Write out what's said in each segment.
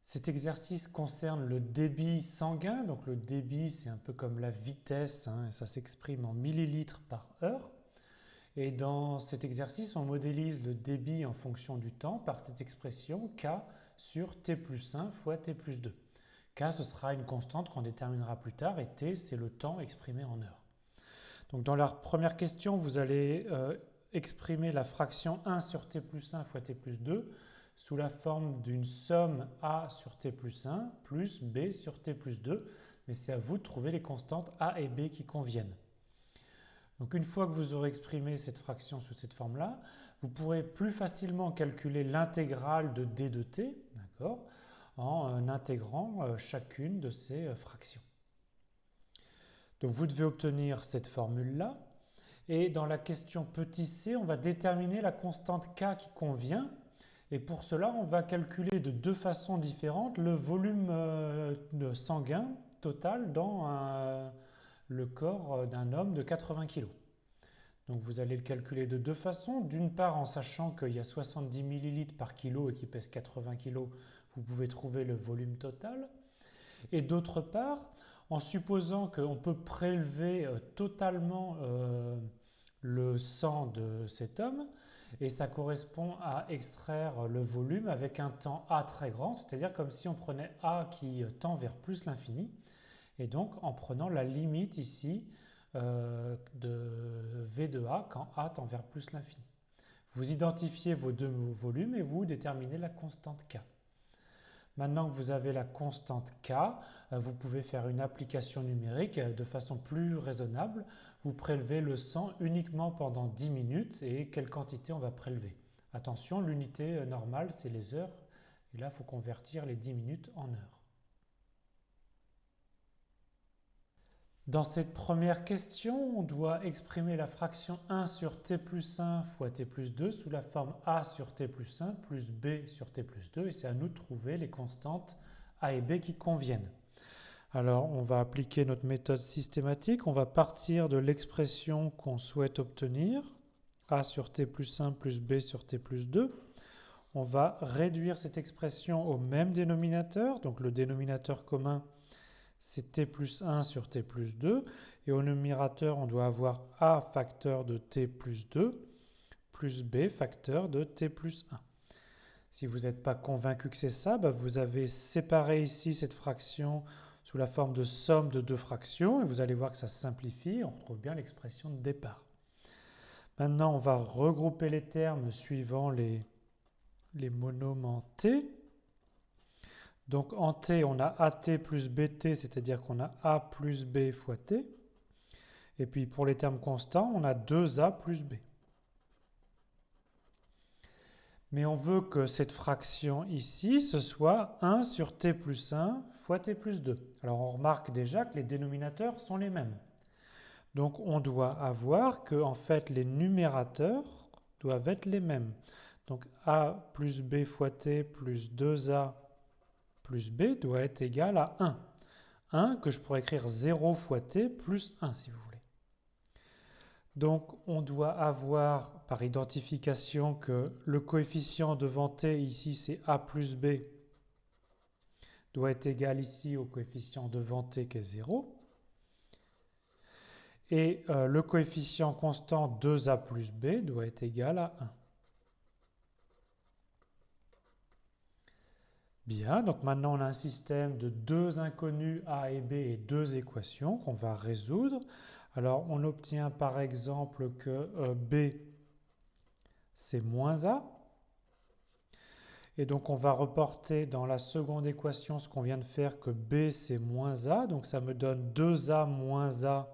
Cet exercice concerne le débit sanguin. Donc le débit, c'est un peu comme la vitesse, hein, ça s'exprime en millilitres par heure. Et dans cet exercice, on modélise le débit en fonction du temps par cette expression K sur T plus 1 fois T plus 2. K, ce sera une constante qu'on déterminera plus tard et T, c'est le temps exprimé en heures. Donc dans la première question, vous allez exprimer la fraction 1 sur T plus 1 fois T plus 2 sous la forme d'une somme A sur T plus 1 plus B sur T plus 2, mais c'est à vous de trouver les constantes A et B qui conviennent. Donc une fois que vous aurez exprimé cette fraction sous cette forme-là, vous pourrez plus facilement calculer l'intégrale de D de T, d'accord, en intégrant chacune de ces fractions. Donc vous devez obtenir cette formule-là. Et dans la question petit c, on va déterminer la constante K qui convient. Et pour cela, on va calculer de deux façons différentes le volume sanguin total dans le corps d'un homme de 80 kg. Donc vous allez le calculer de deux façons. D'une part, en sachant qu'il y a 70 ml par kilo et qu'il pèse 80 kg, vous pouvez trouver le volume total. Et d'autre part, en supposant qu'on peut prélever totalement le sang de cet homme, et ça correspond à extraire le volume avec un temps A très grand, c'est-à-dire comme si on prenait A qui tend vers plus l'infini, et donc en prenant la limite ici de V de A quand A tend vers plus l'infini. Vous identifiez vos deux volumes et vous déterminez la constante K. Maintenant que vous avez la constante K, vous pouvez faire une application numérique de façon plus raisonnable. Vous prélevez le sang uniquement pendant 10 minutes et quelle quantité on va prélever. Attention, l'unité normale, c'est les heures. Et là, il faut convertir les 10 minutes en heures. Dans cette première question, on doit exprimer la fraction 1 sur t plus 1 fois t plus 2 sous la forme a sur t plus 1 plus b sur t plus 2 et c'est à nous de trouver les constantes a et b qui conviennent. Alors on va appliquer notre méthode systématique, on va partir de l'expression qu'on souhaite obtenir, a sur t plus 1 plus b sur t plus 2. On va réduire cette expression au même dénominateur, donc le dénominateur commun c'est t plus 1 sur t plus 2. Et au numérateur, on doit avoir a facteur de t plus 2 plus b facteur de t plus 1. Si vous n'êtes pas convaincu que c'est ça, vous avez séparé ici cette fraction sous la forme de somme de deux fractions. Et vous allez voir que ça se simplifie. On retrouve bien l'expression de départ. Maintenant, on va regrouper les termes suivant les monômes en t. Donc en t, on a at plus bt, c'est-à-dire qu'on a a plus b fois t. Et puis pour les termes constants, on a 2a plus b. Mais on veut que cette fraction ici, ce soit 1 sur t plus 1 fois t plus 2. Alors on remarque déjà que les dénominateurs sont les mêmes. Donc on doit avoir que en fait les numérateurs doivent être les mêmes. Donc a plus b fois t plus 2a plus b doit être égal à 1. 1 que je pourrais écrire 0 fois t plus 1 si vous voulez. Donc on doit avoir par identification que le coefficient devant t ici c'est a plus b doit être égal ici au coefficient devant t qui est 0. Et le coefficient constant 2a plus b doit être égal à 1. Bien, donc maintenant on a un système de deux inconnus a et b et deux équations qu'on va résoudre. Alors on obtient par exemple que b c'est moins a. Et donc on va reporter dans la seconde équation ce qu'on vient de faire que b c'est moins a. Donc ça me donne 2a moins a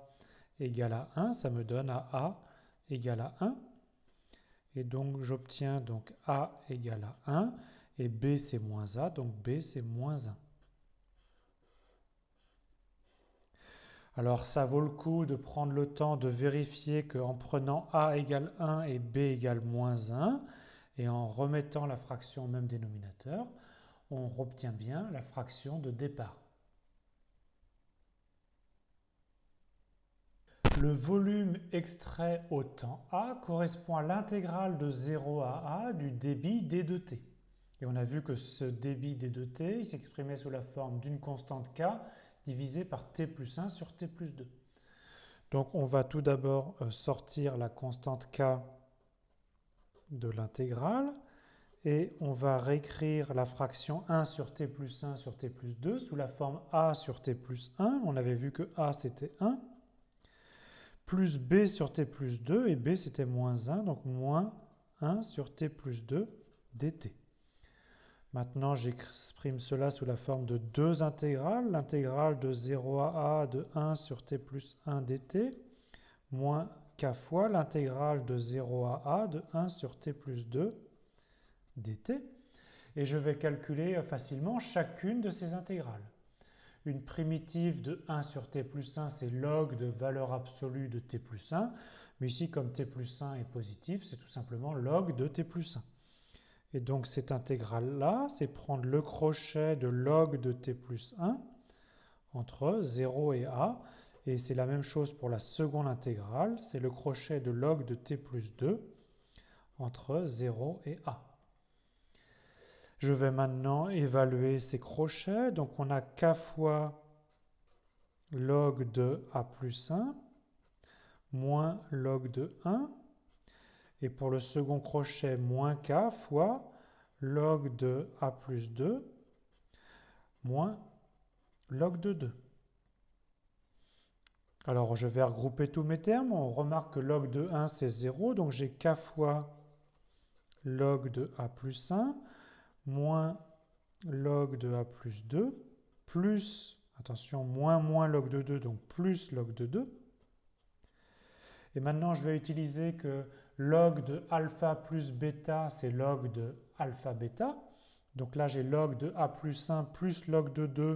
égale à 1. Ça me donne à a égale à 1. Et donc j'obtiens donc a égale à 1. Et b c'est moins a, donc b c'est moins 1. Alors ça vaut le coup de prendre le temps de vérifier qu'en prenant a égale 1 et b égale moins 1, et en remettant la fraction au même dénominateur, on obtient bien la fraction de départ. Le volume extrait au temps a correspond à l'intégrale de 0 à a du débit d de t. Et on a vu que ce débit des 2t, il s'exprimait sous la forme d'une constante k divisée par t plus 1 sur t plus 2. Donc on va tout d'abord sortir la constante k de l'intégrale et on va réécrire la fraction 1 sur t plus 1 sur t plus 2 sous la forme a sur t plus 1. On avait vu que a c'était 1, plus b sur t plus 2 et b c'était moins 1, donc moins 1 sur t plus 2 dt. Maintenant, j'exprime cela sous la forme de deux intégrales. L'intégrale de 0 à a de 1 sur t plus 1 dt, moins k fois l'intégrale de 0 à a de 1 sur t plus 2 dt. Et je vais calculer facilement chacune de ces intégrales. Une primitive de 1 sur t plus 1, c'est log de valeur absolue de t plus 1. Mais ici, comme t plus 1 est positif, c'est tout simplement log de t plus 1. Et donc cette intégrale-là, c'est prendre le crochet de log de t plus 1 entre 0 et a. Et c'est la même chose pour la seconde intégrale, c'est le crochet de log de t plus 2 entre 0 et a. Je vais maintenant évaluer ces crochets. Donc on a k fois log de a plus 1 moins log de 1. Et pour le second crochet, moins k fois log de a plus 2 moins log de 2. Alors je vais regrouper tous mes termes. On remarque que log de 1 c'est 0, donc j'ai k fois log de a plus 1 moins log de a plus 2 plus, attention, moins log de 2, donc plus log de 2. Et maintenant je vais utiliser que log de alpha plus bêta, c'est log de alpha bêta. Donc là j'ai log de a plus 1 plus log de 2,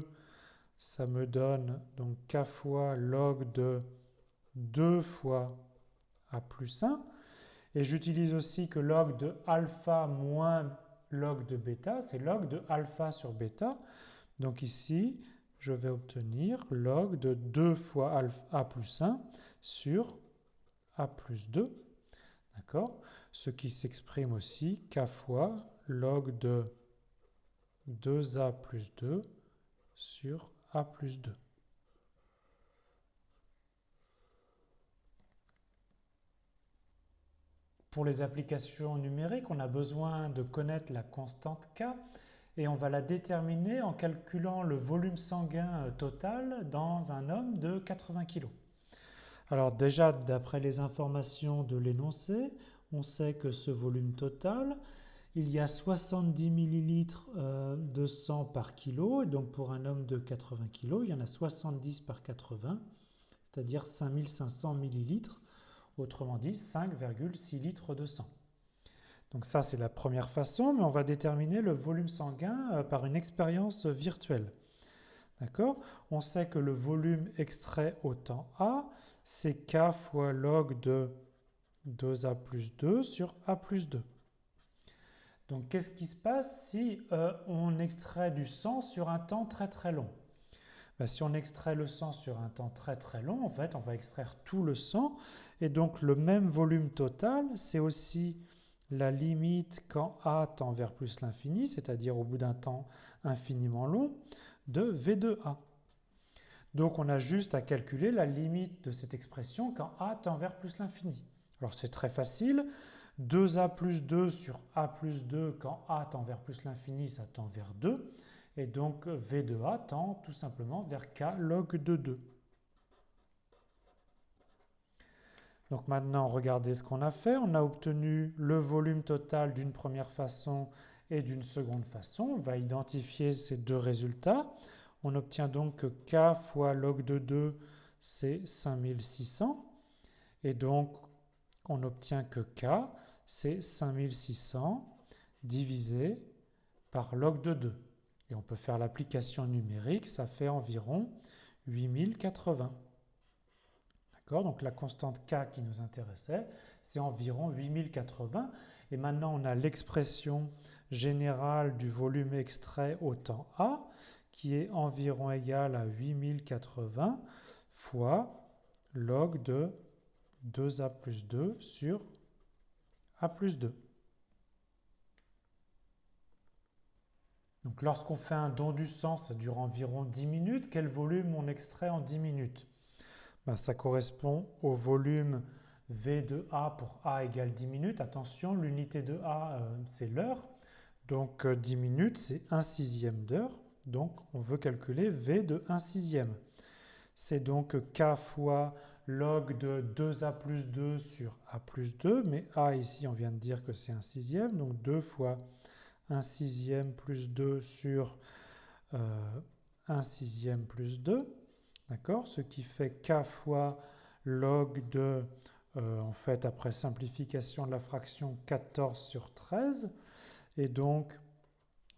ça me donne donc k fois log de 2 fois a plus 1. Et j'utilise aussi que log de alpha moins log de bêta, c'est log de alpha sur bêta. Donc ici, je vais obtenir log de 2 fois a plus 1 sur a plus 2. D'accord ? Ce qui s'exprime aussi k fois log de 2a plus 2 sur a plus 2. Pour les applications numériques, on a besoin de connaître la constante k et on va la déterminer en calculant le volume sanguin total dans un homme de 80 kg. Alors déjà, d'après les informations de l'énoncé, on sait que ce volume total, il y a 70 ml de sang par kilo, et donc pour un homme de 80 kg, il y en a 70 par 80, c'est-à-dire 5500 ml, autrement dit 5,6 litres de sang. Donc ça, c'est la première façon, mais on va déterminer le volume sanguin par une expérience virtuelle. D'accord ? On sait que le volume extrait au temps A, c'est K fois log de 2A plus 2 sur A plus 2. Donc qu'est-ce qui se passe si on extrait du sang sur un temps très très long ? Si on extrait le sang sur un temps très très long, en fait, on va extraire tout le sang. Et donc le même volume total, c'est aussi la limite quand A tend vers plus l'infini, c'est-à-dire au bout d'un temps infiniment long, de V de A. Donc on a juste à calculer la limite de cette expression quand A tend vers plus l'infini. Alors c'est très facile, 2A plus 2 sur A plus 2, quand A tend vers plus l'infini, ça tend vers 2. Et donc V de A tend tout simplement vers K log de 2. Donc maintenant, regardez ce qu'on a fait. On a obtenu le volume total d'une première façon et d'une seconde façon. On va identifier ces deux résultats. On obtient donc que K fois log de 2, c'est 5600. Et donc, on obtient que K, c'est 5600 divisé par log de 2. Et on peut faire l'application numérique, ça fait environ 8080. D'accord ? Donc la constante K qui nous intéressait, c'est environ 8080. Et maintenant, on a l'expression générale du volume extrait au temps A, qui est environ égale à 8080 fois log de 2A plus 2 sur A plus 2. Donc lorsqu'on fait un don du sang, ça dure environ 10 minutes. Quel volume on extrait en 10 minutes? Ben, ça correspond au volume V de A pour A égale 10 minutes. Attention, l'unité de A, c'est l'heure. Donc 10 minutes, c'est 1/6 d'heure. Donc on veut calculer V de 1/6. C'est donc K fois log de 2A plus 2 sur A plus 2. Mais A ici, on vient de dire que c'est 1/6. Donc 2 fois 1/6 plus 2 sur 1/6 plus 2. D'accord? Ce qui fait K fois log de, en fait, après simplification de la fraction, 14 sur 13. Et donc,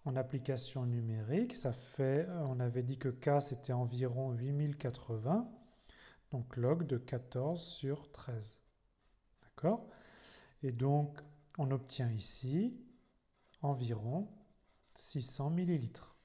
en application numérique, ça fait, on avait dit que K c'était environ 8080, donc log de 14 sur 13. D'accord? Et donc, on obtient ici environ 600 millilitres.